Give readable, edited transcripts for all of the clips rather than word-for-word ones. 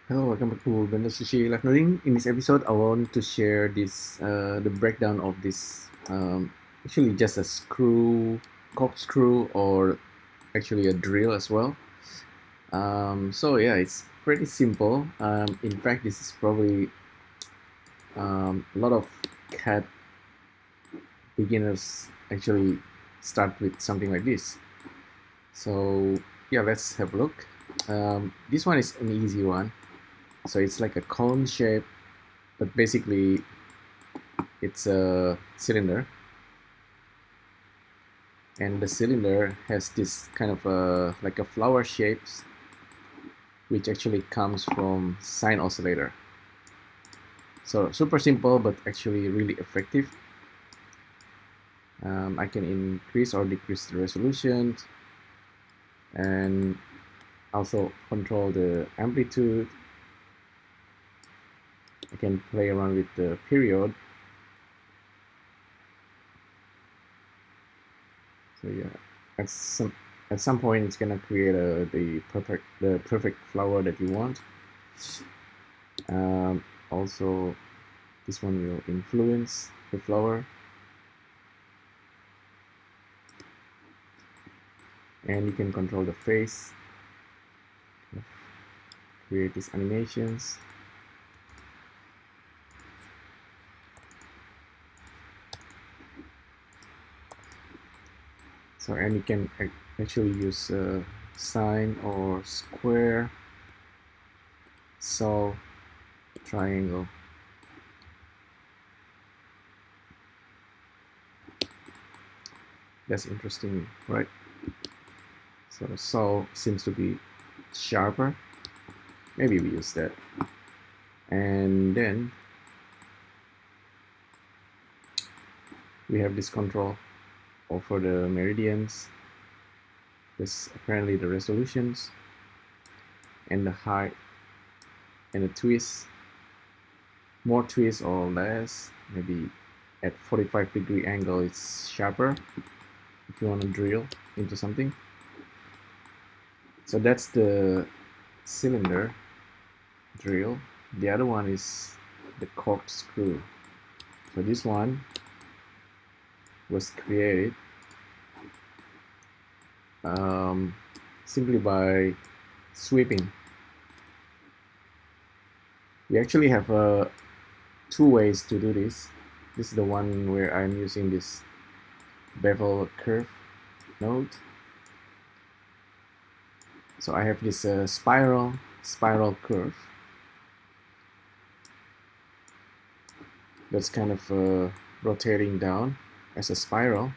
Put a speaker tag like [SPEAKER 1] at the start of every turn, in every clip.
[SPEAKER 1] Hello, welcome back to LIVENODING. In this episode, I want to share the breakdown of this actually just a screw, corkscrew, or actually a drill as well. So yeah, it's pretty simple. In fact, this is probably a lot of CAD beginners actually start with something like this. So yeah, let's have a look. This one is an easy one. So it's like a cone shape, but basically it's a cylinder, and the cylinder has this kind of like a flower shapes, which actually comes from sine oscillator. So super simple, but actually really effective. I can increase or decrease the resolution, and also control the amplitude. I can play around with the period. So yeah, at some point it's gonna create the perfect flower that you want. Also, this one will influence the flower, and you can control the face, create these animations. So, and you can actually use sine or square, saw, triangle. That's interesting, right? So the saw seems to be sharper. Maybe we use that. And then we have this control over the meridians. This apparently the resolutions and the height and the twist. More twist or less, maybe at 45-degree angle it's sharper if you want to drill into something. So that's the cylinder drill. The other one is the corkscrew. So this one was created simply by sweeping. We actually have two ways to do this. This is the one where I'm using this bevel curve node. So I have this spiral curve that's kind of rotating down as a spiral,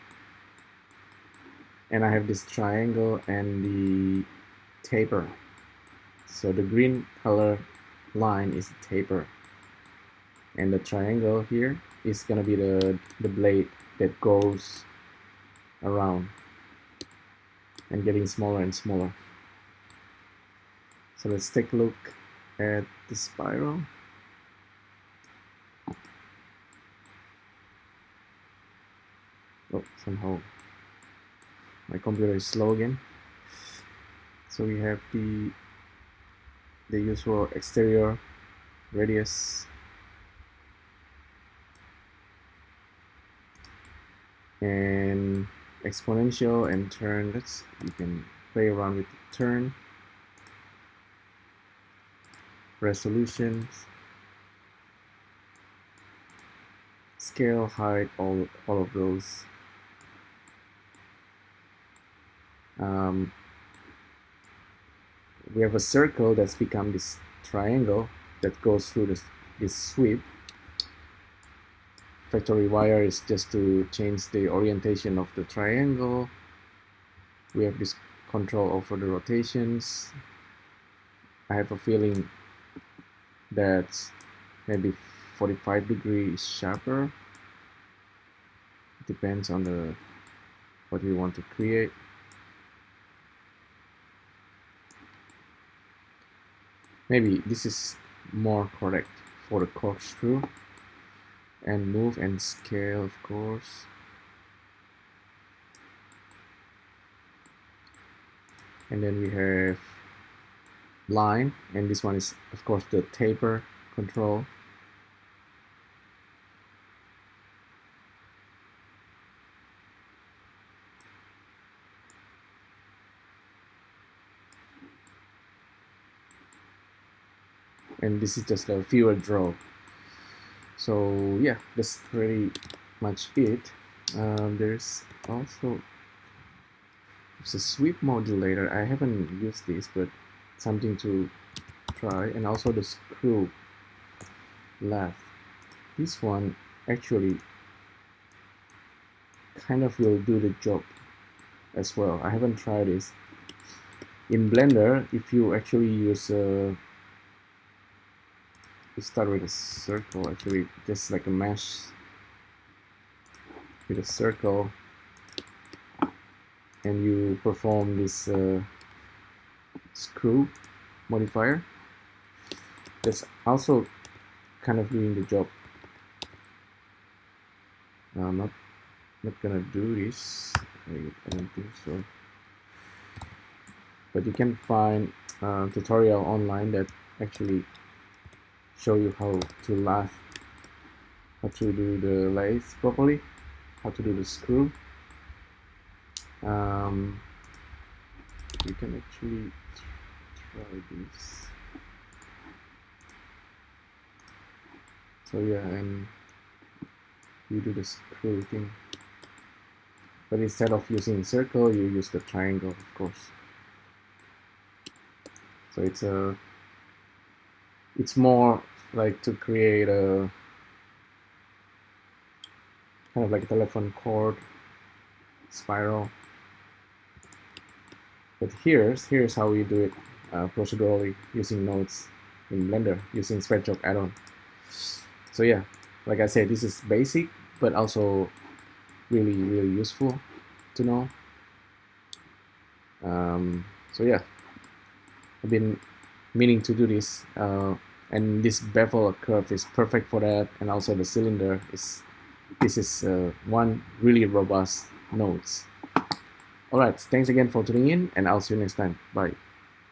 [SPEAKER 1] and I have this triangle and the taper. So the green color line is the taper, and the triangle here is gonna be the blade that goes around and getting smaller and smaller. So let's take a look at the spiral. Oh, somehow my computer is slow again. So we have the usual exterior radius and exponential and turn. You can play around with the turn, resolutions, scale, height, all of those. We have a circle that's become this triangle that goes through this sweep. Factory wire is just to change the orientation of the triangle. We have this control over the rotations. I have a feeling that maybe 45 degree is sharper. It depends on what we want to create. Maybe this is more correct for the corkscrew. And move and scale, of course. And then we have line, and this one is of course the taper control. And this is just a fewer draw. So yeah, that's pretty much it. There's also a sweep modulator. I haven't used this, but something to try. And also the screw lathe. This one actually kind of will do the job as well. I haven't tried this. In Blender, if you actually use you start with a circle, actually just like a mesh with a circle, and you perform this screw modifier, that's also kind of doing the job. I'm not gonna do this. I don't think so. But you can find a tutorial online that actually show you how to lathe, how to do the lathe properly, how to do the screw. You can actually try this. So yeah, and you do the screw thing, but instead of using circle, you use the triangle, of course. So it's more like to create a kind of like a telephone cord spiral. But here's how we do it procedurally using nodes in Blender using SpreadShock add-on. So yeah, like I said, this is basic, but also really useful to know. So yeah, I've been meaning to do this, and this bevel curve is perfect for that, and also the cylinder is. This is one really robust nodes. Alright, thanks again for tuning in, and I'll see you next time. Bye.